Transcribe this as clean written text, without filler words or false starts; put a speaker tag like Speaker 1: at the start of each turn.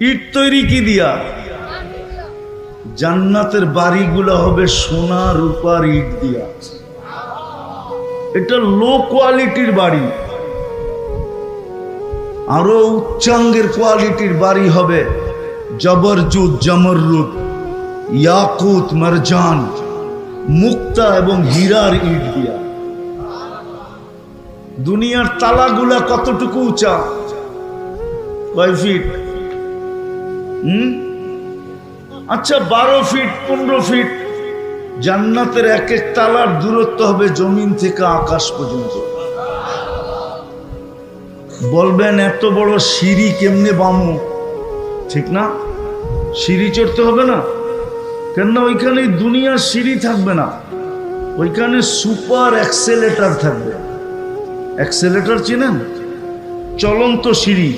Speaker 1: ইট তৈরি কি দিয়া? জান্নাতের বাড়িগুলো হবে সোনা রূপার ইট দিয়া। এটা লো কোয়ালিটির বাড়ি। আরো উচ্চাঙ্গের কোয়ালিটির বাড়ি হবে জবরজুদ, জমররুদ, ইয়াকুত, মারজান, মুক্তা এবং হীরার ইট দিয়া। দুনিয়ার তালাগুলা কতটুকু উঁচা? কয় ফিট? আচ্ছা 12 ফিট, 15 ফিট। জান্নাতের এক এক তালার দূরত্ব হবে জমিন থেকে আকাশ পর্যন্ত। বলবেন এত বড় সিঁড়ি কেমনে বামু? ঠিক না? সিঁড়ি চড়তে হবে না? কেননা ওইখানে দুনিয়ার সিঁড়ি থাকবে না, ওইখানে সুপার অ্যাক্সেলেটার থাকবে। অ্যাক্সেলেটার চিনেন? চলন্ত সিঁড়ি।